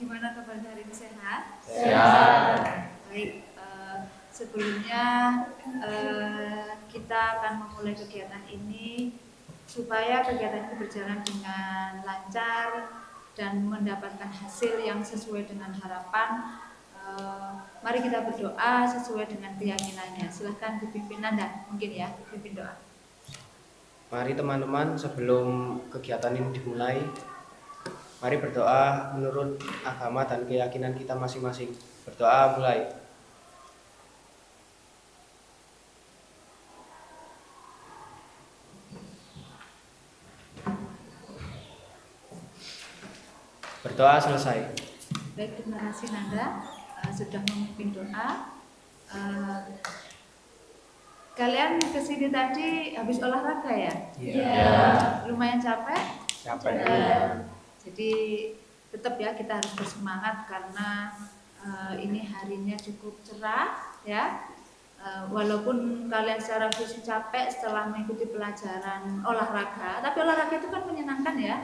Gimana kabarnya hari ini, sehat? Sehat. Baik, sebelumnya kita akan memulai kegiatan ini supaya kegiatan ini berjalan dengan lancar dan mendapatkan hasil yang sesuai dengan harapan. Mari kita berdoa sesuai dengan keyakinannya. Silahkan dipimpin Nanda, mungkin ya, pimpin doa. Mari teman-teman, sebelum kegiatan ini dimulai, mari berdoa menurut agama dan keyakinan kita masing-masing. Berdoa mulai. Berdoa selesai. Baik, terima kasih Nanda sudah memimpin doa. Kalian kesini tadi habis olahraga ya? Iya. Lumayan capek? Capek. Jadi tetap ya kita harus bersemangat karena ini harinya cukup cerah ya. Walaupun kalian secara fisik capek setelah mengikuti pelajaran olahraga, tapi olahraga itu kan menyenangkan ya.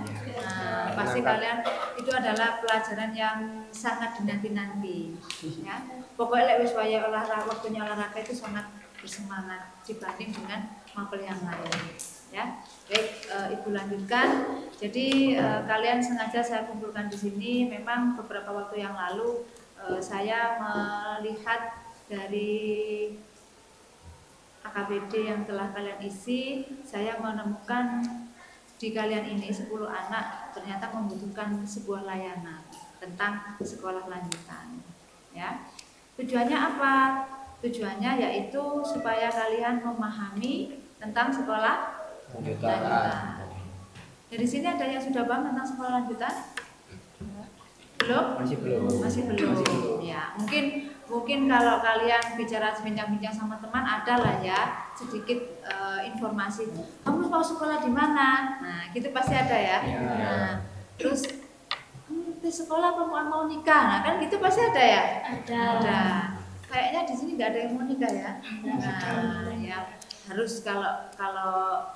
Pasti kalian itu adalah pelajaran yang sangat dinanti-nanti ya. Pokoknya lek wis waya olahraga, waktunya olahraga itu sangat bersemangat dibanding dengan mapel yang lain ya. Baik, Ibu lanjutkan. Jadi kalian sengaja saya kumpulkan di sini. Memang beberapa waktu yang lalu saya melihat dari AKBD yang telah kalian isi, saya menemukan di kalian ini 10 anak ternyata membutuhkan sebuah layanan tentang sekolah lanjutan ya. Tujuannya apa? Tujuannya yaitu supaya kalian memahami tentang sekolah lanjutan. Dari sini ada yang sudah paham tentang sekolah lanjutan? Belum? Masih belum. Ya, mungkin kalau kalian bicara bincang-bincang sama teman ada lah ya sedikit informasi. Kamu mau sekolah di mana? Nah, gitu pasti ada ya. Nah, terus di sekolah perempuan mau nikah, nah kan gitu pasti ada ya. Ada. Kayaknya di sini nggak ada yang mau nikah ya. Nah, ya harus kalau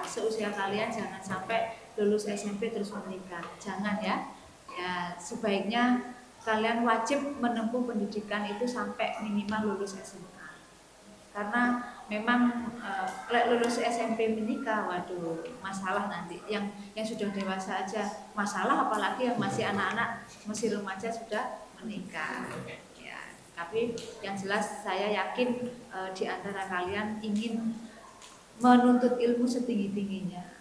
seusia kalian jangan sampai lulus SMP terus menikah, jangan ya. Ya sebaiknya kalian wajib menempuh pendidikan itu sampai minimal lulus SMA. Karena memang lulus SMP menikah, waduh masalah nanti. Yang sudah dewasa aja masalah, apalagi yang masih anak-anak, masih remaja sudah menikah. Ya, tapi yang jelas saya yakin di antara kalian ingin menuntut ilmu setinggi-tingginya.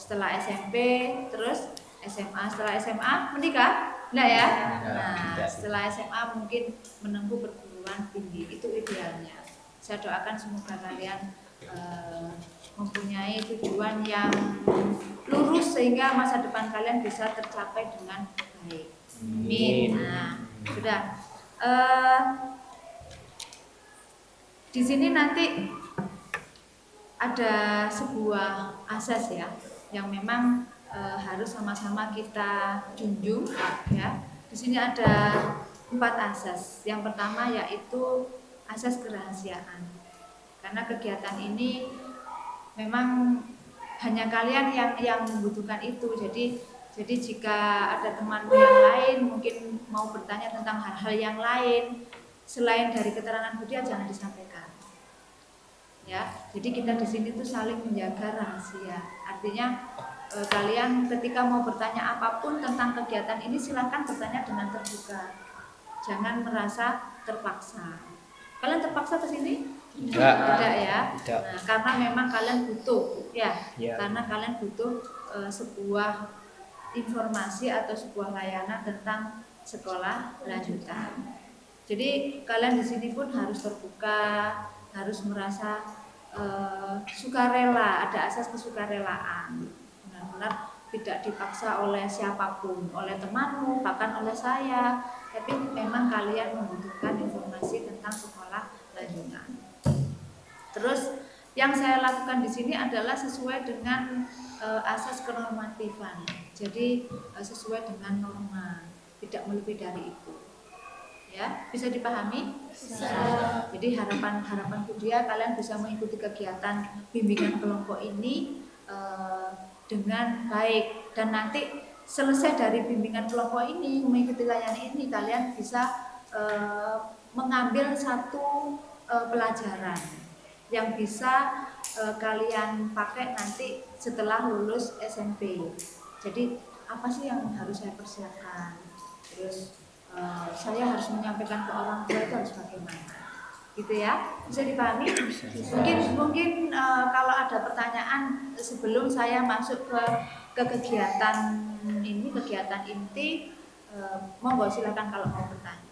Setelah SMP, terus SMA, setelah SMA menikah? Enggak ya? Nah, setelah SMA mungkin menempuh perguruan tinggi, itu idealnya. Saya doakan semoga kalian mempunyai tujuan yang lurus sehingga masa depan kalian bisa tercapai dengan baik. Amin. Nah, sudah. Di sini nanti ada sebuah asas ya, yang memang harus sama-sama kita junjung ya. Di sini ada 4 asas. Yang pertama yaitu asas kerahasiaan. Karena kegiatan ini memang hanya kalian yang membutuhkan itu. Jadi jika ada temanmu yang lain mungkin mau bertanya tentang hal-hal yang lain selain dari keterangan Budia, jangan disampaikan. Ya, jadi kita di sini tuh saling menjaga rahasia. Artinya kalian ketika mau bertanya apapun tentang kegiatan ini silahkan bertanya dengan terbuka. Jangan merasa terpaksa. Kalian terpaksa ke sini? Tidak ya. Nah, karena memang kalian butuh ya. Karena kalian butuh sebuah informasi atau sebuah layanan tentang sekolah lanjutan. Jadi kalian di sini pun harus terbuka, harus merasa sukarela, ada asas kesukarelaan. Benar-benar tidak dipaksa oleh siapapun, oleh temanmu, bahkan oleh saya. Tapi memang kalian membutuhkan informasi tentang sekolah lanjutan. Terus yang saya lakukan di sini adalah sesuai dengan asas kenormatifan. Jadi sesuai dengan norma, tidak melebihi dari itu. Ya, bisa dipahami? Bisa. Jadi harapan Budia kalian bisa mengikuti kegiatan bimbingan kelompok ini dengan baik, dan nanti selesai dari bimbingan kelompok ini, mengikuti layanan ini, kalian bisa mengambil satu pelajaran yang bisa kalian pakai nanti setelah lulus SMP. Jadi apa sih yang harus saya persiapkan? Terus saya harus menyampaikan ke orang tua itu harus bagaimana? Gitu ya, bisa dipahami? Mungkin kalau ada pertanyaan sebelum saya masuk ke kegiatan ini, kegiatan inti, monggo silakan kalau mau bertanya.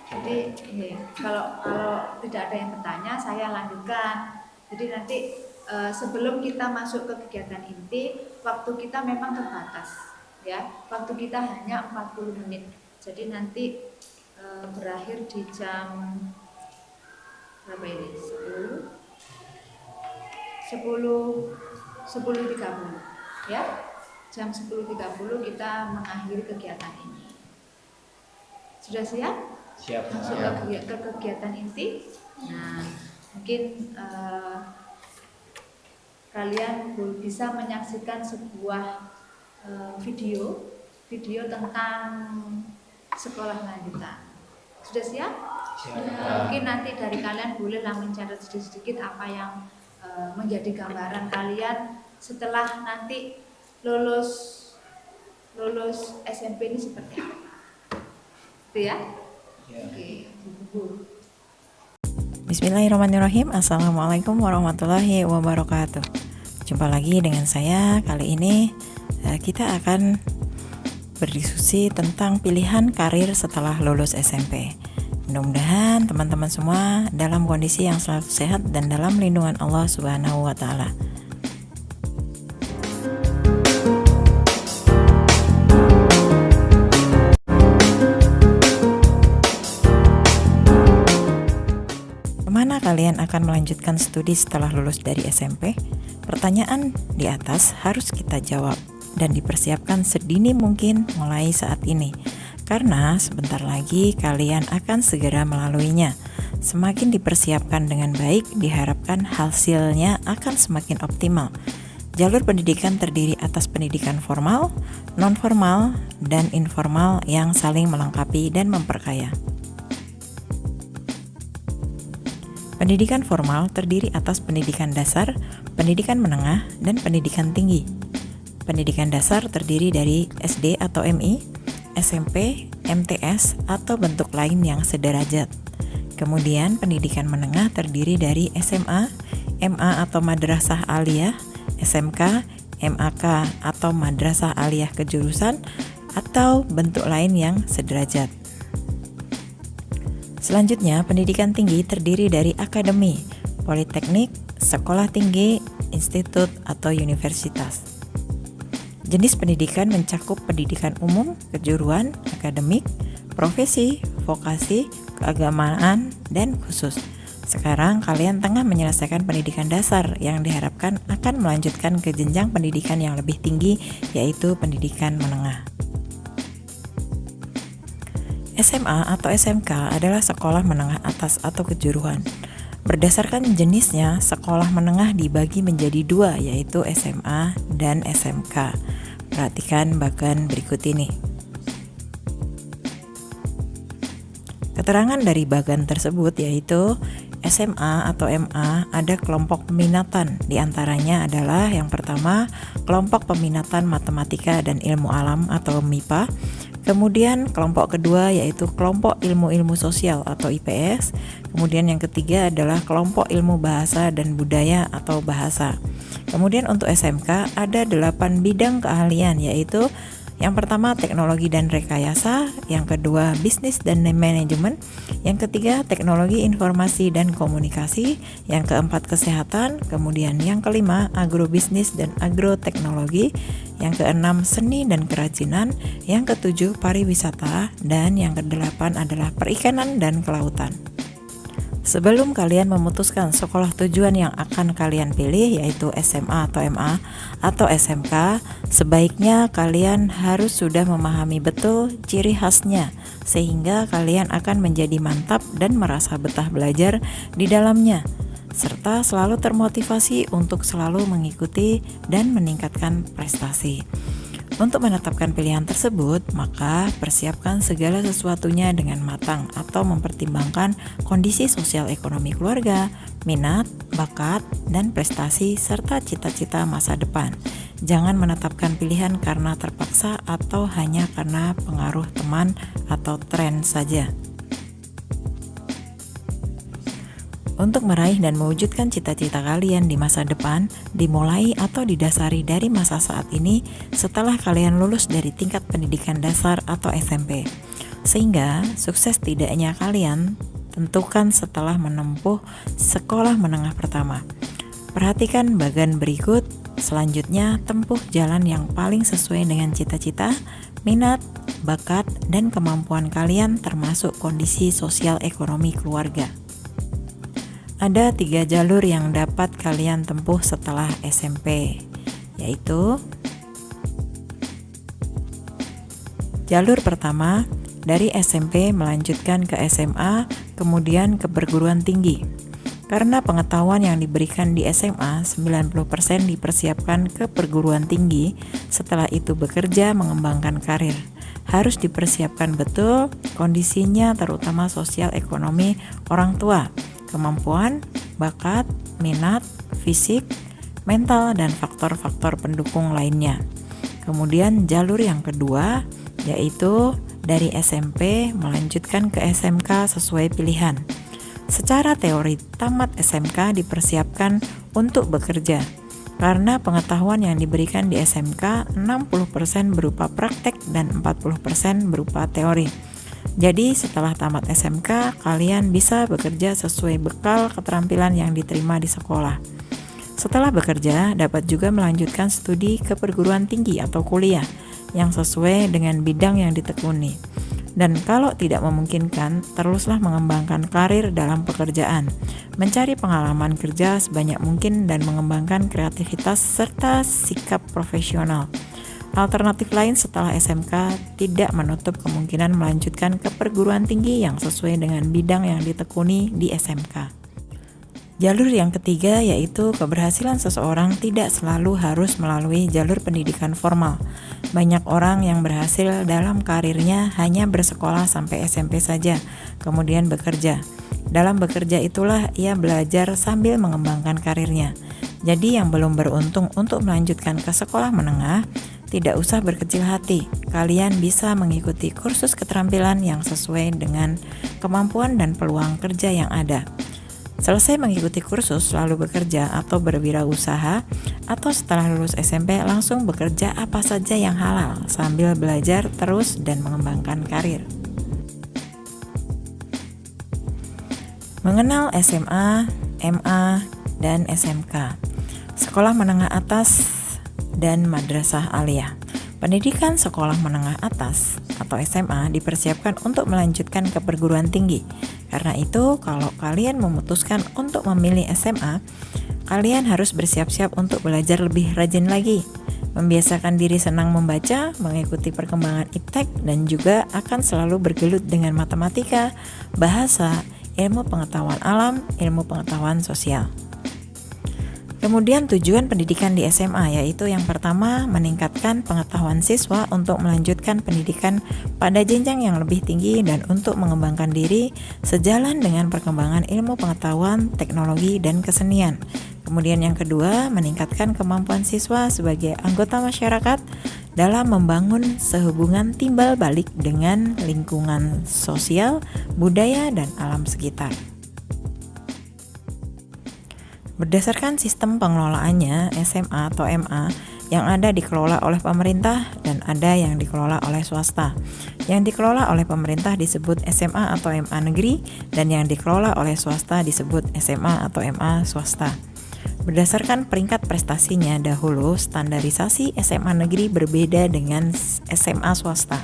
Jadi kalau tidak ada yang bertanya, saya lanjutkan. Jadi nanti sebelum kita masuk ke kegiatan inti, waktu kita memang terbatas, ya. Waktu kita hanya 40 menit. Jadi nanti berakhir di jam berapa ini? 10.30, ya. Jam 10.30 kita mengakhiri kegiatan ini. Sudah siap? Siap. Masuk ke kegiatan inti. Nah, mungkin kalian bisa menyaksikan sebuah video tentang sekolah lanjutan. Sudah siap? Mungkin nanti dari kalian bolehlah mencatat sedikit apa yang menjadi gambaran kalian setelah nanti lulus SMP ini seperti apa. Itu ya? Oke, Bu. Bismillahirrahmanirrahim. Assalamualaikum warahmatullahi wabarakatuh. Jumpa lagi dengan saya. Kali ini kita akan berdiskusi tentang pilihan karir setelah lulus SMP. Mudah-mudahan teman-teman semua dalam kondisi yang selalu sehat dan dalam lindungan Allah Subhanahu wa Ta'ala. Kemana kalian akan melanjutkan studi setelah lulus dari SMP? Pertanyaan di atas harus kita jawab dan dipersiapkan sedini mungkin mulai saat ini, karena sebentar lagi kalian akan segera melaluinya. Semakin dipersiapkan dengan baik, diharapkan hasilnya akan semakin optimal. Jalur pendidikan terdiri atas pendidikan formal, non-formal, dan informal yang saling melengkapi dan memperkaya. Pendidikan formal terdiri atas pendidikan dasar, pendidikan menengah, dan pendidikan tinggi. Pendidikan dasar terdiri dari SD atau MI, SMP, MTS, atau bentuk lain yang sederajat. Kemudian pendidikan menengah terdiri dari SMA, MA atau Madrasah Aliyah, SMK, MAK atau Madrasah Aliyah Kejurusan, atau bentuk lain yang sederajat. Selanjutnya, pendidikan tinggi terdiri dari akademi, politeknik, sekolah tinggi, institut, atau universitas. Jenis pendidikan mencakup pendidikan umum, kejuruan, akademik, profesi, vokasi, keagamaan, dan khusus. Sekarang kalian tengah menyelesaikan pendidikan dasar yang diharapkan akan melanjutkan ke jenjang pendidikan yang lebih tinggi, yaitu pendidikan menengah. SMA atau SMK adalah sekolah menengah atas atau kejuruan. Berdasarkan jenisnya, sekolah menengah dibagi menjadi dua, yaitu SMA dan SMK. Perhatikan bagan berikut ini. Keterangan dari bagan tersebut yaitu SMA atau MA ada kelompok peminatan. Di antaranya adalah yang pertama, kelompok peminatan matematika dan ilmu alam atau MIPA. Kemudian kelompok kedua yaitu kelompok ilmu-ilmu sosial atau IPS. Kemudian yang ketiga adalah kelompok ilmu bahasa dan budaya atau bahasa. Kemudian untuk SMK ada 8 bidang keahlian, yaitu yang pertama teknologi dan rekayasa, yang kedua bisnis dan manajemen, yang ketiga teknologi informasi dan komunikasi, yang keempat kesehatan, kemudian yang kelima agrobisnis dan agroteknologi, yang keenam seni dan kerajinan, yang ketujuh pariwisata, dan yang kedelapan adalah perikanan dan kelautan. Sebelum kalian memutuskan sekolah tujuan yang akan kalian pilih, yaitu SMA atau MA atau SMK, sebaiknya kalian harus sudah memahami betul ciri khasnya, sehingga kalian akan menjadi mantap dan merasa betah belajar di dalamnya. serta selalu termotivasi untuk selalu mengikuti dan meningkatkan prestasi. Untuk menetapkan pilihan tersebut, maka persiapkan segala sesuatunya dengan matang atau mempertimbangkan kondisi sosial ekonomi keluarga, minat, bakat, dan prestasi serta cita-cita masa depan. Jangan menetapkan pilihan karena terpaksa atau hanya karena pengaruh teman atau tren saja. Untuk meraih dan mewujudkan cita-cita kalian di masa depan, dimulai atau didasari dari masa saat ini setelah kalian lulus dari tingkat pendidikan dasar atau SMP. Sehingga sukses tidaknya kalian tentukan setelah menempuh sekolah menengah pertama. Perhatikan bagian berikut, selanjutnya tempuh jalan yang paling sesuai dengan cita-cita, minat, bakat, dan kemampuan kalian termasuk kondisi sosial ekonomi keluarga. Ada 3 jalur yang dapat kalian tempuh setelah SMP, yaitu jalur pertama, dari SMP melanjutkan ke SMA, kemudian ke perguruan tinggi. Karena pengetahuan yang diberikan di SMA, 90% dipersiapkan ke perguruan tinggi, setelah itu bekerja mengembangkan karir. Harus dipersiapkan betul kondisinya, terutama sosial ekonomi orang tua, kemampuan, bakat, minat, fisik, mental, dan faktor-faktor pendukung lainnya. Kemudian jalur yang kedua, yaitu dari SMP melanjutkan ke SMK sesuai pilihan. Secara teori, tamat SMK dipersiapkan untuk bekerja. Karena pengetahuan yang diberikan di SMK 60% berupa praktek dan 40% berupa teori. Jadi setelah tamat SMK, kalian bisa bekerja sesuai bekal keterampilan yang diterima di sekolah. Setelah bekerja, dapat juga melanjutkan studi ke perguruan tinggi atau kuliah yang sesuai dengan bidang yang ditekuni. Dan kalau tidak memungkinkan, teruslah mengembangkan karir dalam pekerjaan, mencari pengalaman kerja sebanyak mungkin dan mengembangkan kreativitas serta sikap profesional. Alternatif lain setelah SMK tidak menutup kemungkinan melanjutkan ke perguruan tinggi yang sesuai dengan bidang yang ditekuni di SMK. Jalur yang ketiga yaitu keberhasilan seseorang tidak selalu harus melalui jalur pendidikan formal. Banyak orang yang berhasil dalam karirnya hanya bersekolah sampai SMP saja, kemudian bekerja. Dalam bekerja itulah ia belajar sambil mengembangkan karirnya. Jadi yang belum beruntung untuk melanjutkan ke sekolah menengah, tidak usah berkecil hati. Kalian bisa mengikuti kursus keterampilan yang sesuai dengan kemampuan dan peluang kerja yang ada. Selesai mengikuti kursus lalu bekerja atau berwirausaha, atau setelah lulus SMP langsung bekerja apa saja yang halal sambil belajar terus dan mengembangkan karir. Mengenal SMA, MA, dan SMK, sekolah menengah atas dan madrasah aliyah. Pendidikan sekolah menengah atas atau SMA dipersiapkan untuk melanjutkan ke perguruan tinggi. Karena itu, kalau kalian memutuskan untuk memilih SMA, kalian harus bersiap-siap untuk belajar lebih rajin lagi, membiasakan diri senang membaca, mengikuti perkembangan iptek, dan juga akan selalu bergelut dengan matematika, bahasa, ilmu pengetahuan alam, ilmu pengetahuan sosial. Kemudian tujuan pendidikan di SMA yaitu yang pertama meningkatkan pengetahuan siswa untuk melanjutkan pendidikan pada jenjang yang lebih tinggi dan untuk mengembangkan diri sejalan dengan perkembangan ilmu pengetahuan, teknologi, dan kesenian. Kemudian yang kedua meningkatkan kemampuan siswa sebagai anggota masyarakat dalam membangun sehubungan timbal balik dengan lingkungan sosial, budaya, dan alam sekitar. Berdasarkan sistem pengelolaannya, SMA atau MA yang ada dikelola oleh pemerintah dan ada yang dikelola oleh swasta. Yang dikelola oleh pemerintah disebut SMA atau MA negeri dan yang dikelola oleh swasta disebut SMA atau MA swasta. Berdasarkan peringkat prestasinya dahulu, standarisasi SMA negeri berbeda dengan SMA swasta.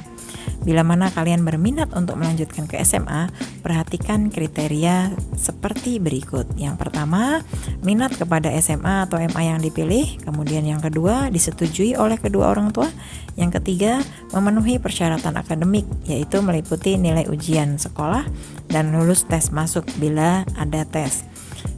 Bila mana kalian berminat untuk melanjutkan ke SMA, perhatikan kriteria seperti berikut. Yang pertama, minat kepada SMA atau MA yang dipilih. Kemudian yang kedua, disetujui oleh kedua orang tua. Yang ketiga, memenuhi persyaratan akademik, yaitu meliputi nilai ujian sekolah dan lulus tes masuk bila ada tes.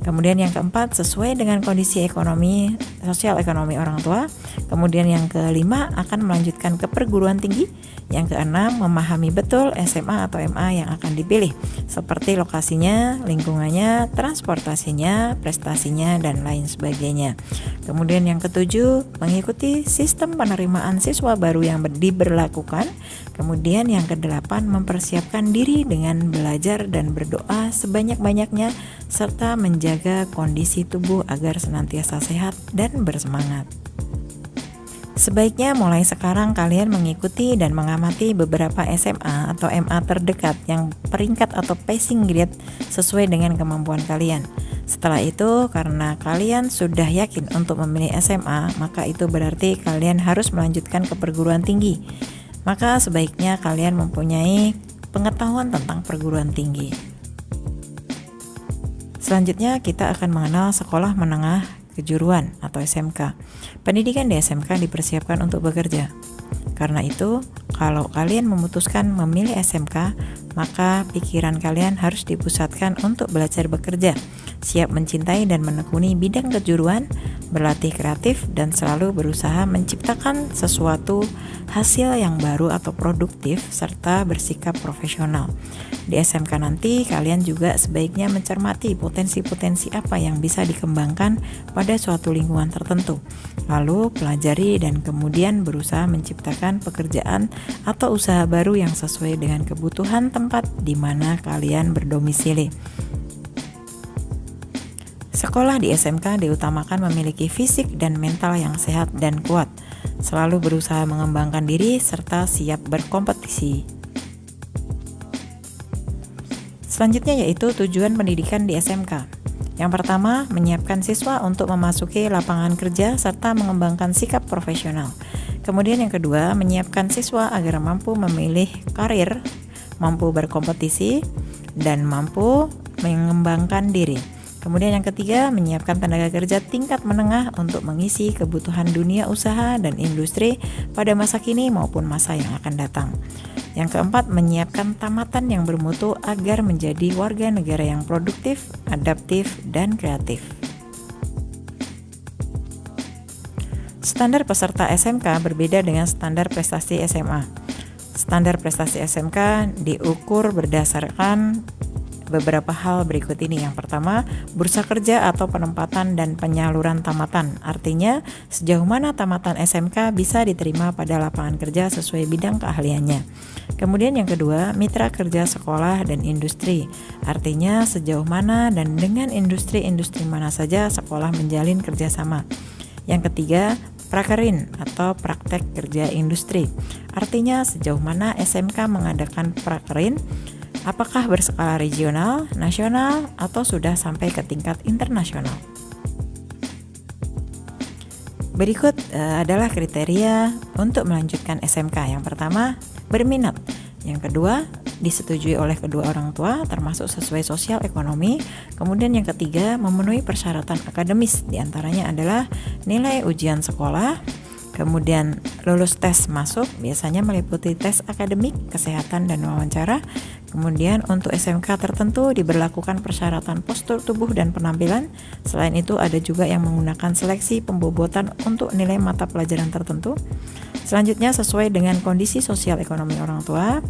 Kemudian yang keempat, sesuai dengan kondisi ekonomi, sosial ekonomi orang tua. Kemudian yang kelima, akan melanjutkan ke perguruan tinggi. Yang keenam, memahami betul SMA atau MA yang akan dipilih, seperti lokasinya, lingkungannya, transportasinya, prestasinya, dan lain sebagainya. Kemudian yang ketujuh, mengikuti sistem penerimaan siswa baru yang diberlakukan. Kemudian yang kedelapan, mempersiapkan diri dengan belajar dan berdoa sebanyak-banyaknya, serta menjaga kondisi tubuh agar senantiasa sehat dan bersemangat. Sebaiknya mulai sekarang kalian mengikuti dan mengamati beberapa SMA atau MA terdekat yang peringkat atau passing grade sesuai dengan kemampuan kalian. Setelah itu, karena kalian sudah yakin untuk memilih SMA, maka itu berarti kalian harus melanjutkan ke perguruan tinggi. Maka sebaiknya kalian mempunyai pengetahuan tentang perguruan tinggi. Selanjutnya kita akan mengenal sekolah menengah kejuruan atau SMK. Pendidikan di SMK dipersiapkan untuk bekerja. Karena itu, kalau kalian memutuskan memilih SMK, maka pikiran kalian harus dipusatkan untuk belajar bekerja, siap mencintai dan menekuni bidang kejuruan, berlatih kreatif, dan selalu berusaha menciptakan sesuatu hasil yang baru atau produktif, serta bersikap profesional. Di SMK nanti, kalian juga sebaiknya mencermati potensi-potensi apa yang bisa dikembangkan pada suatu lingkungan tertentu, lalu pelajari dan kemudian berusaha menciptakan pekerjaan atau usaha baru yang sesuai dengan kebutuhan tempat di mana kalian berdomisili. Sekolah di SMK diutamakan memiliki fisik dan mental yang sehat dan kuat, selalu berusaha mengembangkan diri serta siap berkompetisi. Selanjutnya yaitu tujuan pendidikan di SMK. Yang pertama, menyiapkan siswa untuk memasuki lapangan kerja serta mengembangkan sikap profesional. Kemudian yang kedua, menyiapkan siswa agar mampu memilih karir, mampu berkompetisi, dan mampu mengembangkan diri. Kemudian yang ketiga, menyiapkan tenaga kerja tingkat menengah untuk mengisi kebutuhan dunia usaha dan industri pada masa kini maupun masa yang akan datang. Yang keempat, menyiapkan tamatan yang bermutu agar menjadi warga negara yang produktif, adaptif, dan kreatif. Standar peserta SMK berbeda dengan standar prestasi SMA. Standar prestasi SMK diukur berdasarkan beberapa hal berikut ini. Yang pertama, bursa kerja atau penempatan dan penyaluran tamatan. Artinya, sejauh mana tamatan SMK bisa diterima pada lapangan kerja sesuai bidang keahliannya. Kemudian yang kedua, mitra kerja sekolah dan industri. Artinya, sejauh mana dan dengan industri-industri mana saja sekolah menjalin kerjasama. Yang ketiga, prakerin atau praktek kerja industri. Artinya, sejauh mana SMK mengadakan prakerin, apakah berskala regional, nasional, atau sudah sampai ke tingkat internasional. Berikut adalah kriteria untuk melanjutkan SMK. Yang pertama, berminat. Yang kedua, disetujui oleh kedua orang tua, termasuk sesuai sosial ekonomi. Kemudian yang ketiga, memenuhi persyaratan akademis. Di antaranya adalah nilai ujian sekolah, kemudian lulus tes masuk, biasanya meliputi tes akademik, kesehatan, dan wawancara. Kemudian untuk SMK tertentu diberlakukan persyaratan postur tubuh dan penampilan. Selain itu ada juga yang menggunakan seleksi pembobotan untuk nilai mata pelajaran tertentu. Selanjutnya sesuai dengan kondisi sosial ekonomi orang tua.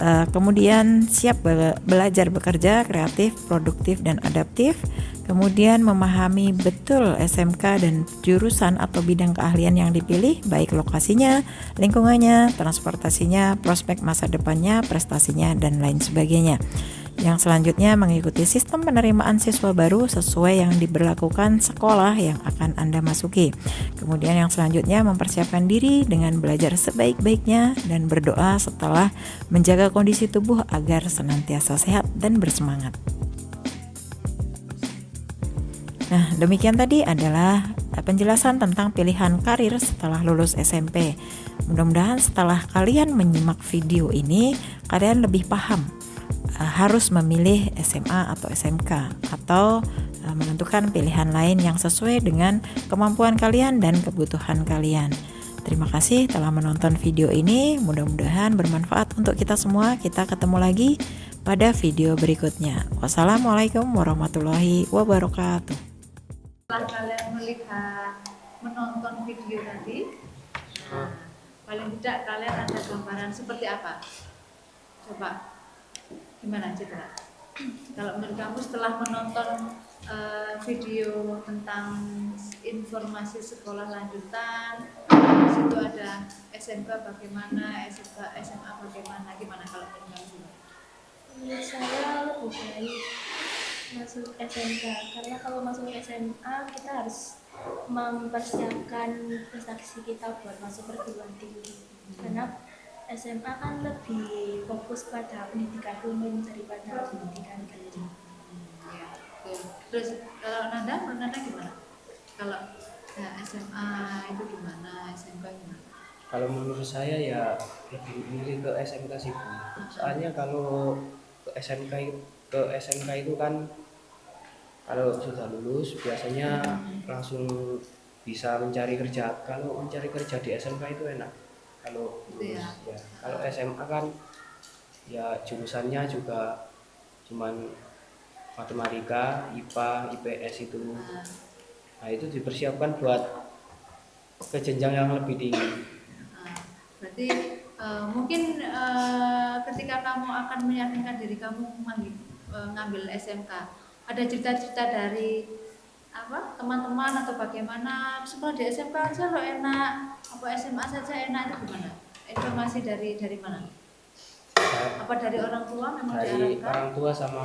Kemudian siap belajar bekerja, kreatif, produktif, dan adaptif. Kemudian memahami betul SMK dan jurusan atau bidang keahlian yang dipilih, baik lokasinya, lingkungannya, transportasinya, prospek masa depannya, prestasinya, dan lain sebagainya. Yang selanjutnya mengikuti sistem penerimaan siswa baru sesuai yang diberlakukan sekolah yang akan Anda masuki. Kemudian yang selanjutnya mempersiapkan diri dengan belajar sebaik-baiknya dan berdoa setelah menjaga kondisi tubuh agar senantiasa sehat dan bersemangat. Nah, demikian tadi adalah penjelasan tentang pilihan karir setelah lulus SMP. Mudah-mudahan setelah kalian menyimak video ini, kalian lebih paham harus memilih SMA atau SMK atau menentukan pilihan lain yang sesuai dengan kemampuan kalian dan kebutuhan kalian. Terima kasih telah menonton video ini, mudah-mudahan bermanfaat untuk kita semua. Kita ketemu lagi pada video berikutnya. Wassalamualaikum warahmatullahi wabarakatuh. Setelah kalian menonton video tadi, nah, paling tidak kalian ada gambaran seperti apa? Coba gimana Citra? Kalau menurut kamu setelah menonton video tentang informasi sekolah lanjutan, di situ ada SMK bagaimana, SMA bagaimana, gimana kalau menurut kamu? Menurut saya lebih baik masuk SMK karena kalau masuk SMA kita harus mempersiapkan prestasi kita buat masuk perguruan tinggi. Karena SMA kan lebih fokus pada pendidikan umum daripada pendidikan tinggi. Ya, betul. Terus kalau Nanda gimana? Kalau SMA itu gimana, SMK gimana? Kalau menurut saya ya lebih milih ke SMK sih Bu. Soalnya kalau ke SMK itu kan kalau sudah lulus biasanya langsung bisa mencari kerja. Kalau mencari kerja di SMK itu enak. Kalau Gitu lulus ya. ya. Kalau SMA kan ya jurusannya juga cuman matematika, IPA, IPS itu. Nah, itu dipersiapkan buat ke jenjang yang lebih tinggi. Berarti mungkin ketika kamu akan meyakinkan diri kamu ngambil SMK, ada cerita-cerita dari apa teman-teman atau bagaimana sekolah di SMK aja lo enak, apa SMA saja enak, itu gimana? Informasi dari mana? Apa dari orang tua memang Dari diarahkan? orang tua sama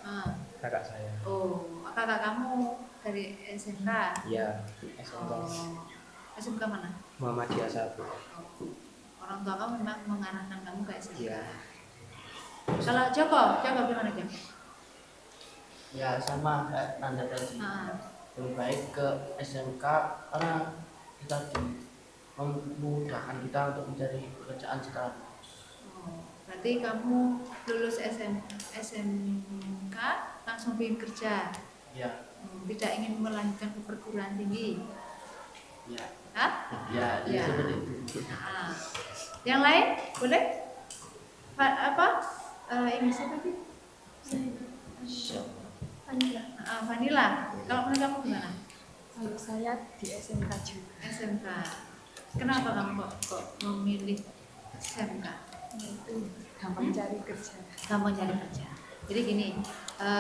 Ah, kakak saya. oh, kakak kamu dari SMK? Ya, SMK Oh, SMK mana? Muhammadiyah 1. Orang tua kamu memang mengarahkan kamu ke SMK. Iya. Kalau Joko gimana Joko? Ya sama kayak Nanda tadi, lebih baik ke SMK karena kita memudahkan kita untuk mencari pekerjaan sekarang. Berarti kamu lulus SMK langsung ingin kerja, Ya, tidak ingin melanjutkan ke perguruan tinggi. ya, Hah? ya, Ya. seperti itu. Nah, yang lain boleh? Ini siapa sih? Vanilla. Vanilla. Kalau menurut kamu gimana? Kalau saya di SMK juga. SMK. Kenapa kamu kok memilih SMK? Itu gampang cari kerja. Gampang cari kerja. Jadi gini,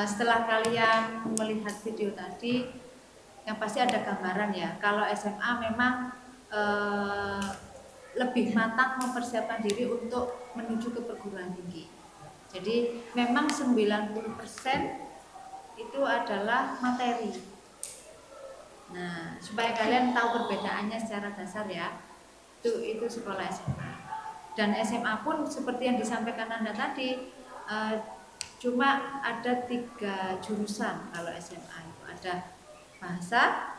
setelah kalian melihat video tadi, yang pasti ada gambaran ya. Kalau SMA memang lebih matang mempersiapkan diri untuk menuju ke perguruan tinggi. Jadi memang 90% itu adalah materi. Nah, supaya kalian tahu perbedaannya secara dasar ya, itu sekolah SMA. Dan SMA pun seperti yang disampaikan Anda tadi, cuma ada 3 jurusan kalau SMA itu. Ada bahasa,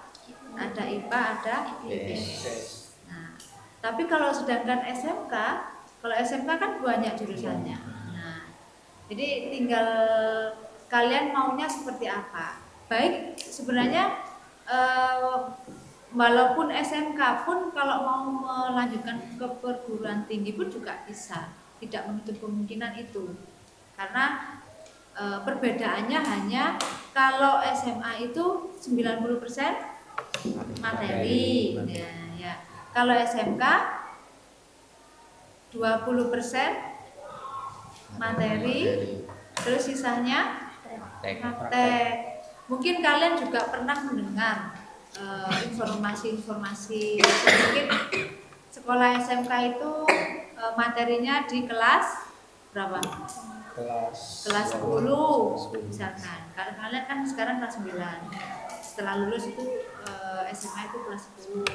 ada IPA, ada IPS. Nah, tapi kalau sedangkan SMK, kalau SMK kan banyak jurusannya. Nah, jadi tinggal kalian maunya seperti apa. Baik, sebenarnya walaupun SMK pun kalau mau melanjutkan ke perguruan tinggi pun juga bisa, tidak menutup kemungkinan itu. Karena perbedaannya hanya kalau SMA itu 90% materi. Ya. Kalau SMK 20% materi, terus sisanya praktek. Mungkin kalian juga pernah mendengar informasi-informasi mungkin sekolah SMK itu materinya di kelas berapa? Kelas 10 misalkan. Karena kalian kan sekarang kelas 9. Setelah lulus itu SMA itu kelas 10.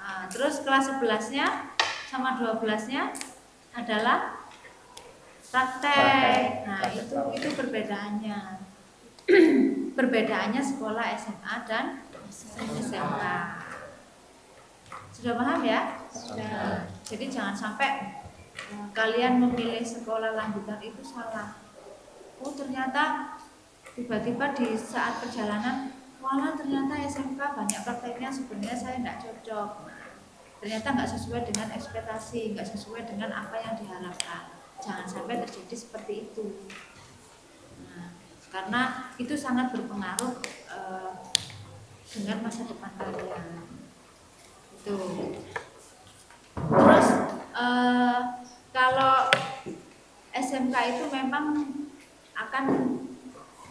Nah, terus kelas 11-nya sama 12-nya adalah praktek. Nah, itu perbedaannya. Perbedaannya sekolah SMA dan SMK. Sudah paham ya? Sudah. Jadi jangan sampai kalian memilih sekolah lanjutan itu salah. Oh, ternyata tiba-tiba di saat perjalanan, walah ternyata SMK banyak prakteknya, sebenarnya saya tidak cocok. Ternyata nggak sesuai dengan ekspektasi, nggak sesuai dengan apa yang diharapkan. jangan sampai terjadi seperti itu. Nah, karena itu sangat berpengaruh dengan masa depan kalian. Itu. Terus kalau SMK itu memang akan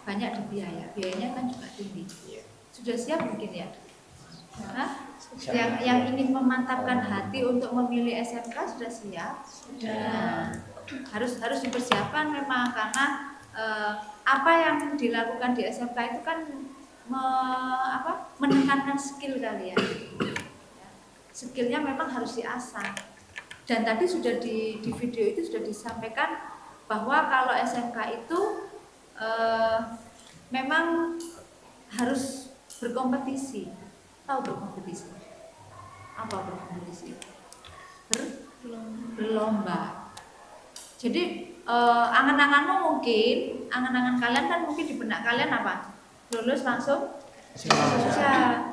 banyak biayanya kan juga tinggi. Sudah siap mungkin ya? Hah? Yang ingin memantapkan hati untuk memilih SMK sudah siap? Sudah. Harus dipersiapkan memang, karena apa yang dilakukan di SMK itu kan menekankan skill kalian. Skillnya memang harus diasah. Dan tadi sudah di video itu sudah disampaikan bahwa kalau SMK itu memang harus berkompetisi. Tahu berkompetisi? Apa berkompetisi? Berlomba. Jadi angan-angan kalian kan mungkin di benak kalian apa? Lulus langsung kerja.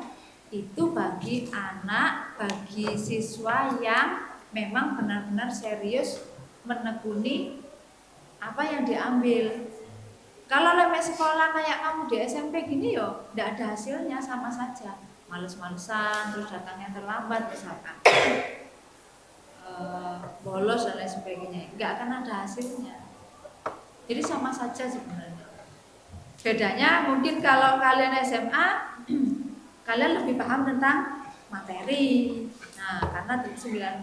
Itu bagi siswa yang memang benar-benar serius menekuni apa yang diambil. Kalau lemeh sekolah kayak kamu di SMP gini yo, tidak ada hasilnya, sama saja. Males-malesan, terus datangnya terlambat misalkan, bolos dan lain sebagainya, nggak akan ada hasilnya. Jadi sama saja sebenarnya. Bedanya mungkin kalau kalian SMA, kalian lebih paham tentang materi. Nah, karena 90%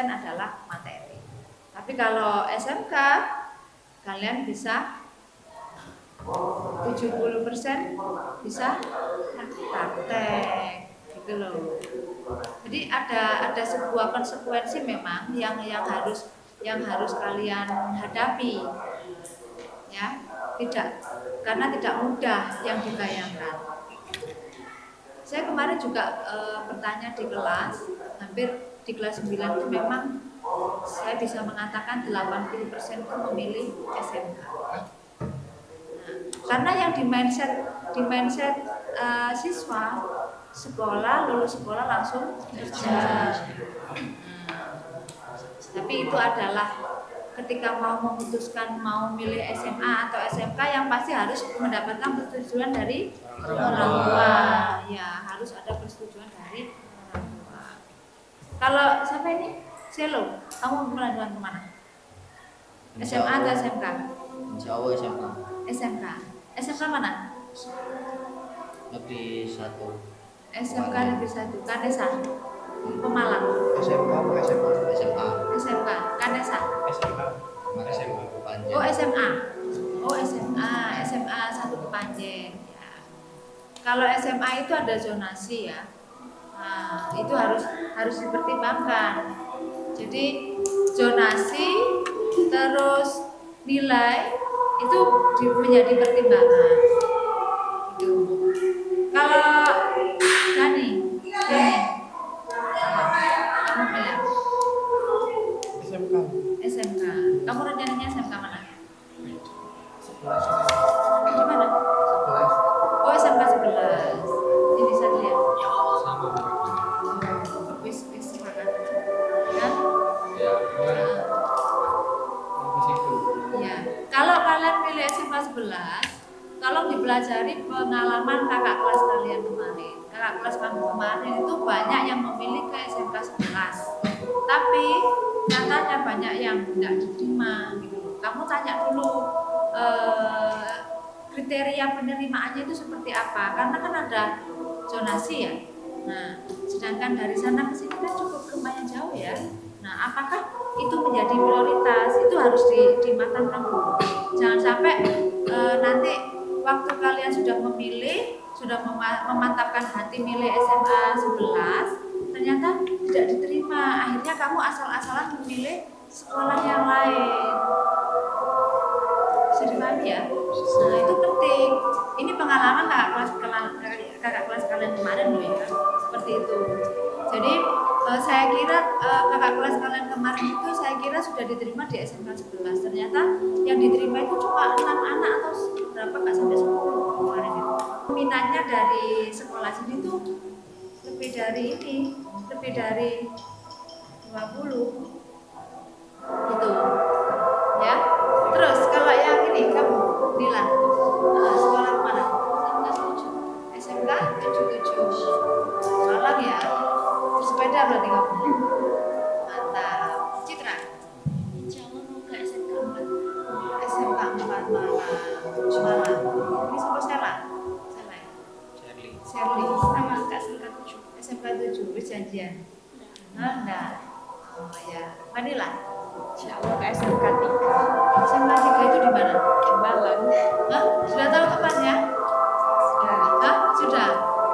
adalah materi. Tapi kalau SMK, kalian bisa 70% bisa praktek gitu loh. Jadi ada sebuah konsekuensi memang yang harus kalian hadapi, ya. Karena tidak mudah yang dibayangkan. Saya kemarin juga bertanya di kelas, hampir di kelas 9 itu memang saya bisa mengatakan 80% itu memilih SMK. Karena yang di mindset siswa lulus sekolah langsung kerja. Tapi itu adalah ketika mau memutuskan mau milih SMA atau SMK, yang pasti harus mendapatkan persetujuan dari orang tua. Ya, harus ada persetujuan dari orang tua. Kalau sampai ini, Selo, kamu melanjutkan kemana? SMA atau SMK? Insya Allah SMK. SMK mana? Negeri 1. SMK Negeri 1, Kanesa, Pemalang. SMK apa SMA? SMK, Kanesa. SMA. Panjen. Oh SMA. SMA 1 Kepanjen. Ya. Kalau SMA itu ada zonasi ya. Nah, itu harus dipertimbangkan. Jadi zonasi terus nilai itu menjadi pertimbangan. Gitu. Kalau Dani, kamu pilih SMK. Kamu rencananya SMK mana? Di mana? 11. Oh, SMK 11. Ini Satria. Wis sepakat. Kan? Ya. Kalau kalian pilih SMK 11, tolong dipelajari pengalaman kakak kelas kalian kemarin. Kakak kelas kamu kemarin itu banyak yang memilih ke SMK 11. Tapi nyatanya banyak yang tidak diterima gitu. Kamu tanya dulu kriteria penerimaannya itu seperti apa, karena kan ada zonasi ya. Nah, sedangkan dari sana ke sini kan cukup lumayan jauh ya. Nah, apakah itu menjadi prioritas? Itu harus dimatangkan dulu. Jangan sampai nanti waktu kalian sudah memilih, sudah memantapkan hati milih SMA 11, ternyata tidak diterima. Akhirnya kamu asal-asalan memilih sekolah yang lain. Bisa dipahami ya? Nah, itu penting. Ini pengalaman kakak kelas kalian kemarin loh ya, seperti itu. Jadi saya kira kakak kelas kalian kemarin itu saya kira sudah diterima di SMK 11. Ternyata yang diterima itu cuma 6 anak atau berapa, nggak sampai 10 kemarin itu. Minatnya dari sekolah sini tuh lebih dari 20 gitu ya. Insya Allah ke SMK 3 SMK 3 itu di mana? di Malang. Hah? Sudah tahu tempatnya? Hah? Sudah.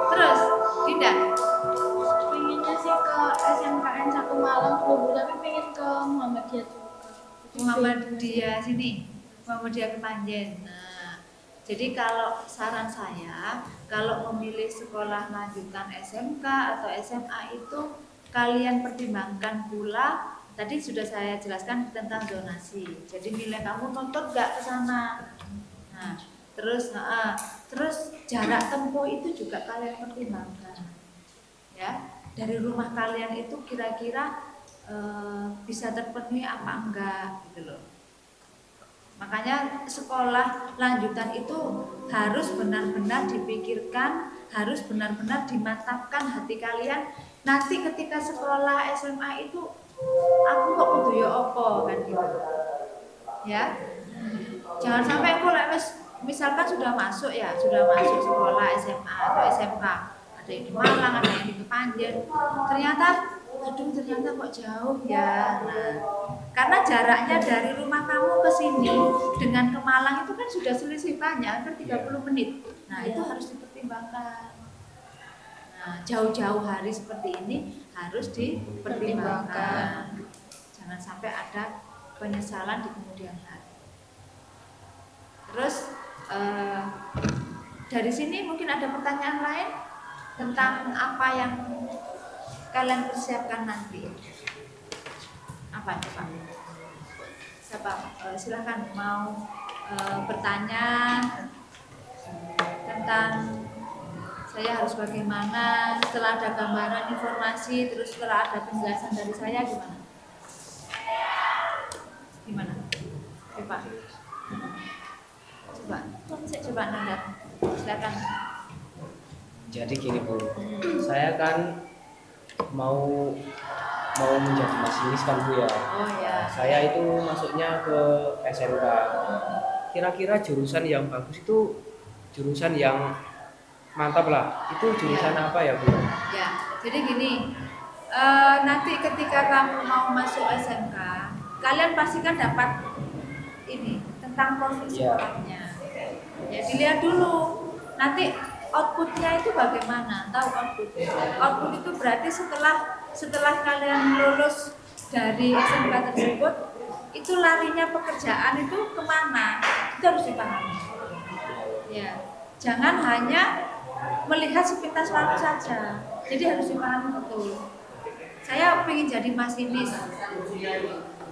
Terus pindah. Pengennya sih ke SMKN 1 Malang dulu, tapi pengen ke Muhammadiyah juga. Muhammadiyah sini, Muhammadiyah Kepanjen. Nah, jadi kalau saran saya, kalau memilih sekolah lanjutan SMK atau SMA itu kalian pertimbangkan pula. Tadi sudah saya jelaskan tentang zonasi. Jadi nilai kamu nonton nggak ke sana. Nah, terus jarak tempuh itu juga kalian pertimbangkan. Ya, dari rumah kalian itu kira-kira bisa terpenuhi apa enggak gitu loh. Makanya sekolah lanjutan itu harus benar-benar dipikirkan, harus benar-benar dimantapkan hati kalian. Nanti ketika sekolah SMA itu aku kok kudu ya opo kan gitu. Ya. Jangan sampai aku misalkan sudah masuk sekolah SMA atau SMK. Ada yang di Malang, ada yang di Kepanjen. Ternyata kok jauh ya. Nah, karena jaraknya dari rumah kamu ke sini dengan ke Malang itu kan sudah selisih banyak, hampir 30 menit. Nah, itu harus dipertimbangkan. Nah, jauh-jauh hari seperti ini harus dipertimbangkan. Jangan sampai ada penyesalan di kemudian hari. Terus dari sini mungkin ada pertanyaan lain tentang apa yang kalian persiapkan nanti. Apa Pak? Siapa? Silakan mau bertanya tentang saya harus bagaimana setelah ada gambaran informasi, terus setelah ada penjelasan dari saya gimana? Pak. Coba Nanda, silakan. Jadi gini Bu, saya kan mau menjadi masinis kan Bu ya. Oh ya. Saya itu masuknya ke SMK. Kira-kira jurusan yang bagus itu jurusan yang mantap lah. Itu jurusan apa ya Bu? Ya, jadi gini, nanti ketika kamu mau masuk SMK, kalian pasti kan dapat ini tentang profil sekolahnya. Ya dilihat dulu. Nanti outputnya itu bagaimana? Tahu output? Output itu berarti setelah kalian lulus dari SMK tersebut, itu larinya pekerjaan itu kemana? Itu harus dipahami. Ya, jangan hanya melihat sepintas waktu saja. Jadi harus dipahami betul. Saya ingin jadi masinis.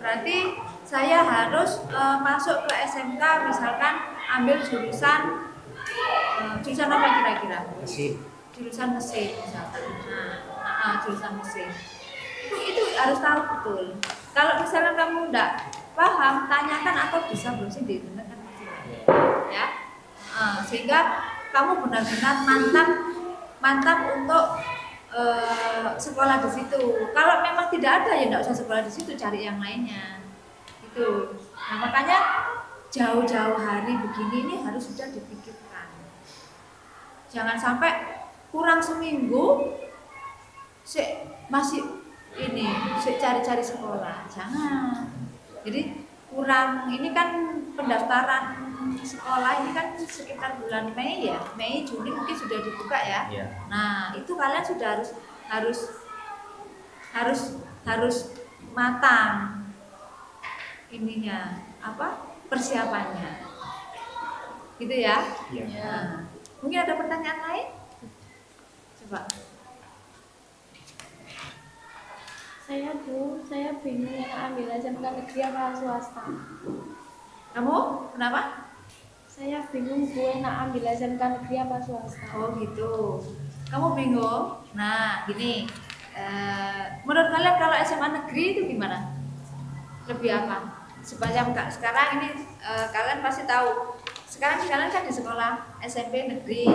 Berarti saya harus masuk ke SMK, misalkan ambil jurusan apa kira-kira? Mesin. Jurusan mesin misalkan. Jurusan mesin. Itu harus tahu betul. Kalau misalkan kamu enggak paham, tanyakan atau bisa belum sih didengarkan ya. Sehingga kamu benar-benar mantap untuk sekolah di situ. Kalau memang tidak ada ya enggak usah sekolah di situ, cari yang lainnya. Itu. Nah, makanya jauh-jauh hari begini ini harus sudah dipikirkan. Jangan sampai kurang seminggu masih cari-cari sekolah. Jangan. Jadi kurang ini kan pendaftaran sekolah ini kan sekitar bulan Mei ya. Mei Juni mungkin sudah dibuka ya. Yeah. Nah, itu kalian sudah harus matang ininya persiapannya gitu ya. Nah, mungkin ada pertanyaan lain? Coba. Saya bingung ambil SMK negeri apa swasta. Kamu kenapa? Saya bingung ambil SMK negeri apa swasta. Oh gitu. Kamu bingung? Nah gini, menurut kalian kalau SMA negeri itu gimana? Lebih apa? Sepanjang sekarang ini kalian pasti tahu. Sekarang kalian kan di sekolah SMP negeri.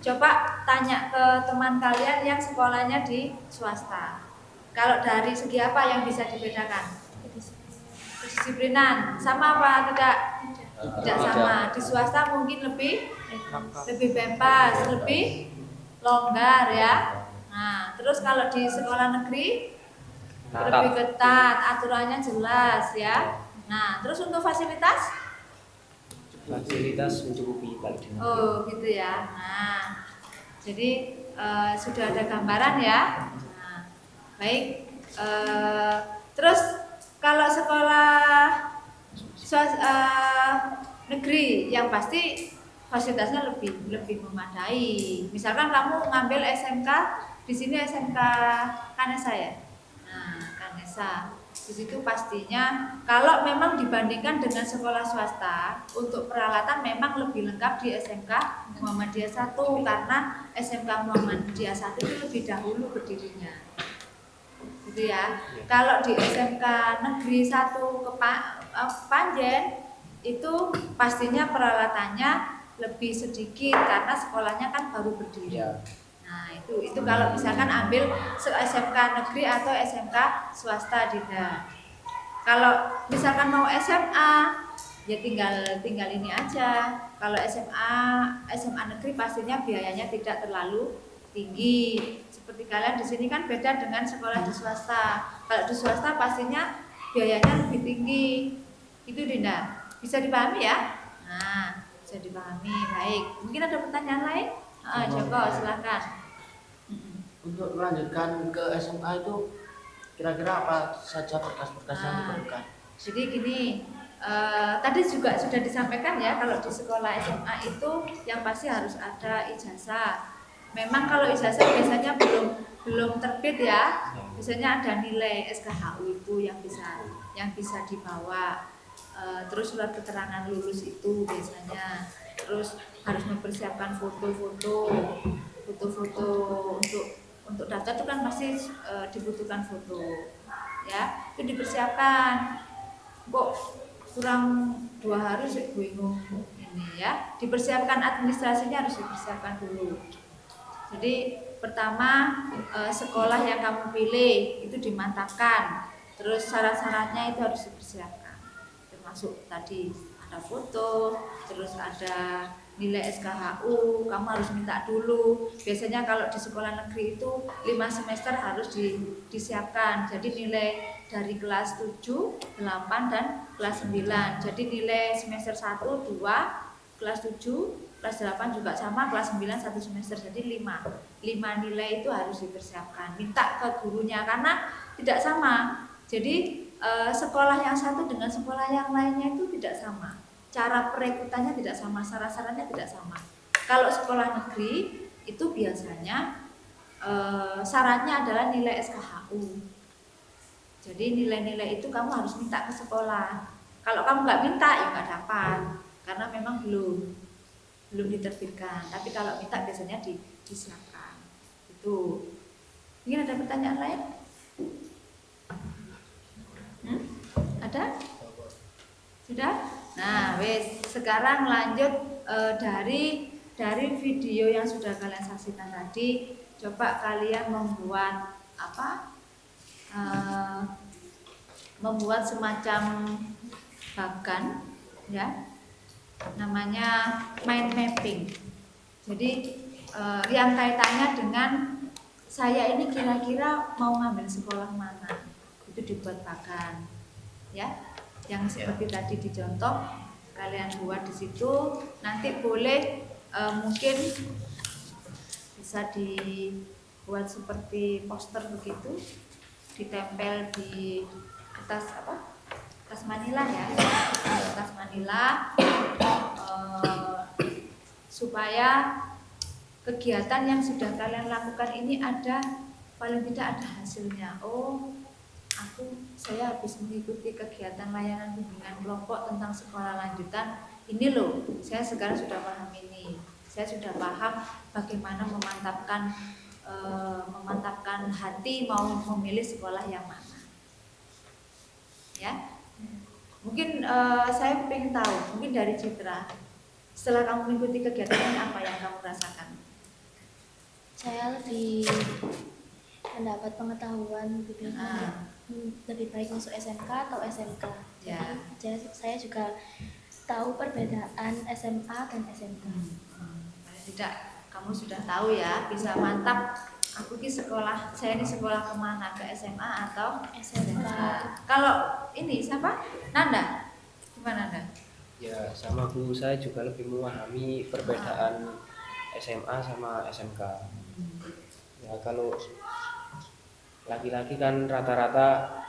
Coba tanya ke teman kalian yang sekolahnya di swasta. Kalau dari segi apa yang bisa dibedakan? Kedisiplinan sama apa tidak? Tidak sama. Di swasta mungkin lebih bebas, lebih longgar ya. Nah, terus kalau di sekolah negeri lebih ketat, aturannya jelas ya. Nah, terus untuk fasilitas? Fasilitas mencukupi paling tidak. Oh, gitu ya. Nah, jadi sudah ada gambaran ya. Nah, baik. Terus kalau sekolah negeri yang pasti fasilitasnya lebih memadai. Misalkan kamu ngambil SMK di sini SMK Kanesa ya. Nah, Kanesa. Di situ pastinya kalau memang dibandingkan dengan sekolah swasta untuk peralatan memang lebih lengkap di SMK Muhammadiyah 1 karena SMK Muhammadiyah 1 itu lebih dahulu berdirinya. Gitu ya. Kalau di SMK Negeri 1 Panjen itu pastinya peralatannya lebih sedikit karena sekolahnya kan baru berdiri. Nah, itu kalau misalkan ambil SMK negeri atau SMK swasta tidak. Kalau misalkan mau SMA ya tinggal ini aja. Kalau SMA negeri pastinya biayanya tidak terlalu tinggi. Seperti kalian di sini kan beda dengan sekolah di swasta. Kalau di swasta pastinya biayanya lebih tinggi. Itu Dinda. Bisa dipahami ya? Nah, bisa dipahami. Baik. Mungkin ada pertanyaan lain? Joko, silakan. Untuk melanjutkan ke SMA itu kira-kira apa saja berkas-berkas yang diperlukan? Jadi gini, tadi juga sudah disampaikan ya kalau di sekolah SMA itu yang pasti harus ada ijazah. Memang kalau ijazah biasanya belum terbit ya, biasanya ada nilai SKHU itu yang bisa dibawa. Terus surat keterangan lulus itu biasanya, terus harus mempersiapkan foto-foto untuk daftar itu kan pasti dibutuhkan foto ya, itu dipersiapkan. Kok kurang 2 hari sih bingung ini ya, dipersiapkan administrasinya harus dipersiapkan dulu. Jadi pertama sekolah yang kamu pilih itu dimantapkan, terus syarat-syaratnya itu harus dipersiapkan, termasuk tadi ada foto, terus ada nilai SKHU, kamu harus minta dulu. Biasanya kalau di sekolah negeri itu 5 semester harus disiapkan. Jadi nilai dari kelas 7, 8 dan kelas 9. Jadi nilai semester 1, 2, kelas 7, kelas 8 juga sama, kelas 9 1 semester. Jadi 5 nilai itu harus dipersiapkan. Minta ke gurunya karena tidak sama. Jadi sekolah yang satu dengan sekolah yang lainnya itu tidak sama. Cara perekrutannya tidak sama, syarat-syaratnya tidak sama. Kalau sekolah negeri itu biasanya syaratnya adalah nilai SKHU. Jadi nilai-nilai itu kamu harus minta ke sekolah. Kalau kamu nggak minta ya nggak dapat, karena memang belum diterbitkan. Tapi kalau minta biasanya disiapkan. Itu. Mungkin ada pertanyaan lain? Ada? Sudah? Nah, sekarang lanjut dari video yang sudah kalian saksikan tadi. Coba kalian membuat membuat semacam bagan, ya, namanya mind mapping. Jadi yang kaitannya dengan saya ini kira-kira mau ngambil sekolah mana, itu dibuat bagan, ya. Yang seperti tadi dicontoh, kalian buat di situ. Nanti boleh mungkin bisa dibuat seperti poster begitu, ditempel di kertas kertas manila ya, kertas manila, supaya kegiatan yang sudah kalian lakukan ini ada, paling tidak ada hasilnya. Oh, saya habis mengikuti kegiatan layanan bimbingan kelompok tentang sekolah lanjutan ini loh, saya sekarang sudah paham ini, saya sudah paham bagaimana memantapkan hati mau memilih sekolah yang mana, ya. Mungkin saya ingin tahu, mungkin dari Citra, setelah kamu mengikuti kegiatan ini apa yang kamu rasakan? Saya lebih mendapat pengetahuan lebih baik masuk SMK atau SMK. Ya. Jadi saya juga tahu perbedaan SMA dan SMK. Tidak, kamu sudah tahu ya, bisa mantap aku ini sekolah, saya ini sekolah kemana, ke SMA atau SMK. Kalau ini siapa? Nanda, gimana Nanda? Ya sama Bu, saya juga lebih memahami perbedaan SMA sama SMK. Ya kalau laki-laki kan rata-rata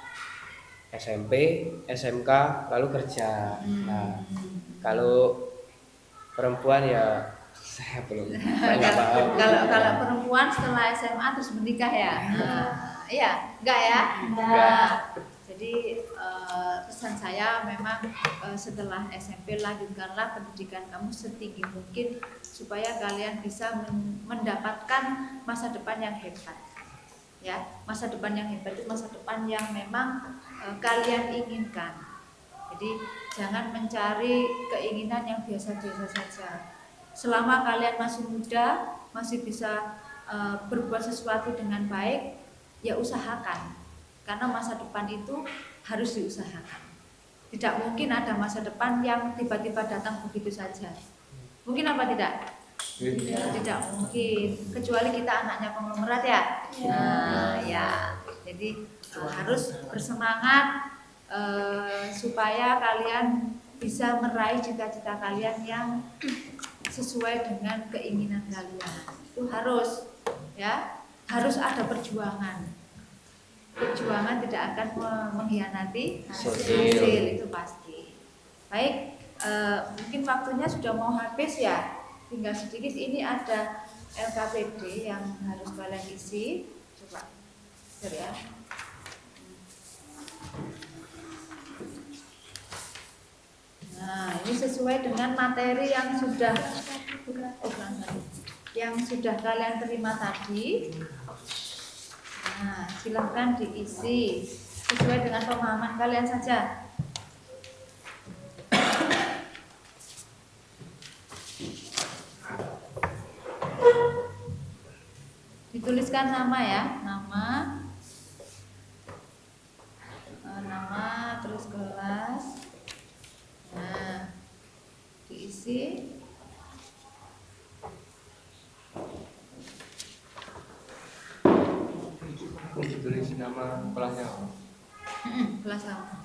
SMP, SMK, lalu kerja. Nah, kalau perempuan ya saya belum, saya nggak paham. Kalau perempuan setelah SMA terus menikah ya? Iya, enggak ya? Enggak. Jadi pesan saya memang setelah SMP lanjutkanlah pendidikan kamu setinggi mungkin supaya kalian bisa mendapatkan masa depan yang hebat. Ya, masa depan yang hebat itu masa depan yang memang kalian inginkan. Jadi jangan mencari keinginan yang biasa-biasa saja. Selama kalian masih muda, masih bisa berbuat sesuatu dengan baik, ya usahakan. Karena masa depan itu harus diusahakan. Tidak mungkin ada masa depan yang tiba-tiba datang begitu saja. Mungkin apa tidak? Tidak mungkin. Kecuali kita anaknya konglomerat ya. Nah, ya. Jadi harus bersemangat supaya kalian bisa meraih cita-cita kalian yang sesuai dengan keinginan kalian. Itu harus ya, harus ada perjuangan. Perjuangan tidak akan mengkhianati hasil, itu pasti. Baik, mungkin waktunya sudah mau habis ya. Tinggal sedikit, ini ada LKPD yang harus kalian isi. Coba, bentar ya. Nah, ini sesuai dengan materi yang sudah kalian terima tadi. Nah, silahkan diisi sesuai dengan pemahaman kalian saja. Dituliskan nama ya, nama terus kelas. Nah, diisi. Ditulis nama kelasnya. Kelas apa?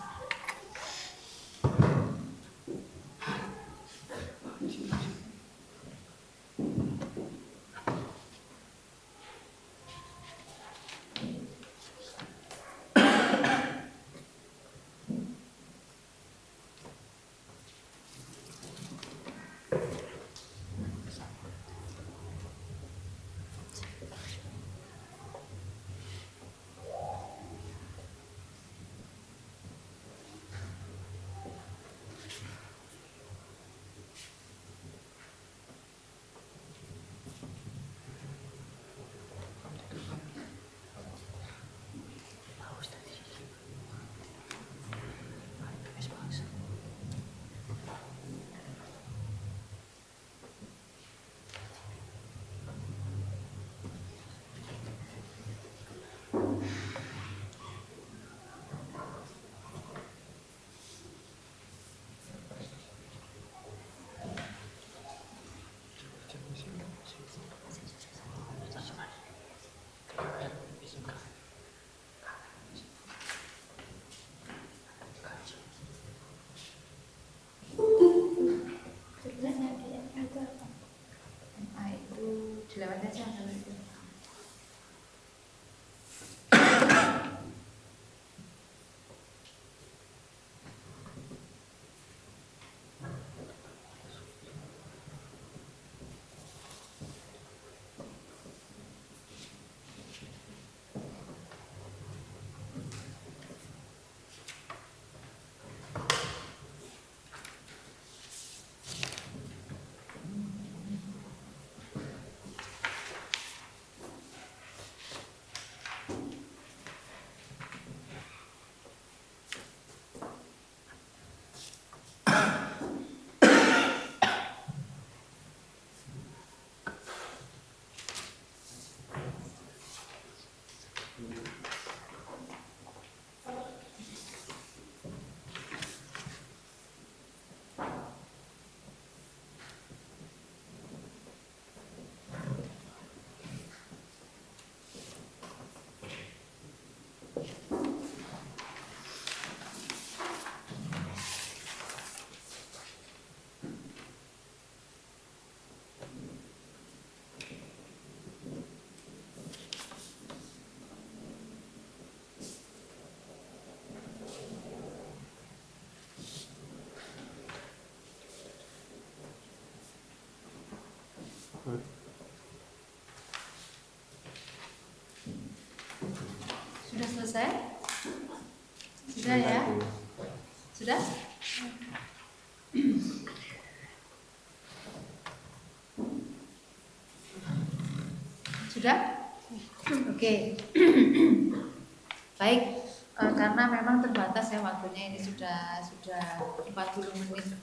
Sudah selesai? Sudah ya? Sudah? Sudah? Oke. Baik, karena memang terbatas ya waktunya, ini sudah 40 menit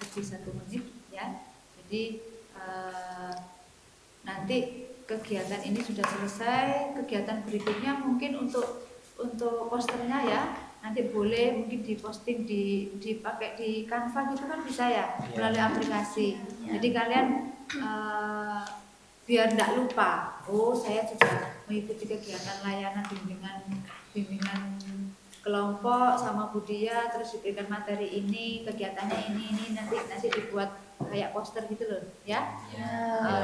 lebih 1 menit ya. Jadi nanti kegiatan ini sudah selesai, kegiatan berikutnya mungkin untuk posternya ya, nanti boleh mungkin diposting dipakai di Canva gitu kan bisa ya, melalui aplikasi. Jadi kalian biar tidak lupa, oh saya juga mengikuti kegiatan layanan bimbingan kelompok sama Budia, terus diberikan materi ini, kegiatannya ini nanti dibuat kayak poster gitu loh ya.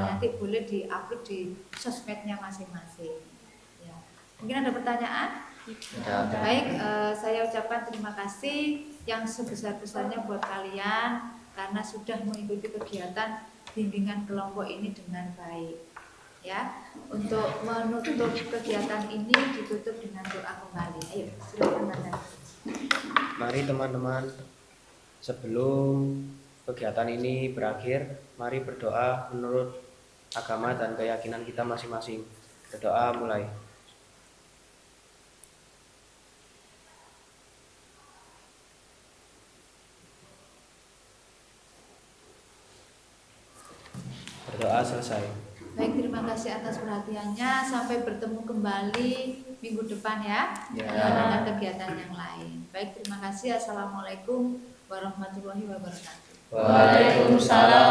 Nanti boleh diupload di sosmednya masing-masing ya. Mungkin ada pertanyaan? Baik, saya ucapkan terima kasih yang sebesar-besarnya buat kalian karena sudah mengikuti kegiatan bimbingan kelompok ini dengan baik ya. Untuk menutup kegiatan ini ditutup dengan doa kembali. Ayo silakan Anda. Mari teman-teman, sebelum kegiatan ini berakhir, mari berdoa menurut agama dan keyakinan kita masing-masing. Berdoa mulai. Berdoa selesai. Baik, terima kasih atas perhatiannya. Sampai bertemu kembali minggu depan ya, dengan kegiatan yang lain. Baik, terima kasih. Assalamualaikum warahmatullahi wabarakatuh. Waalaikumsalam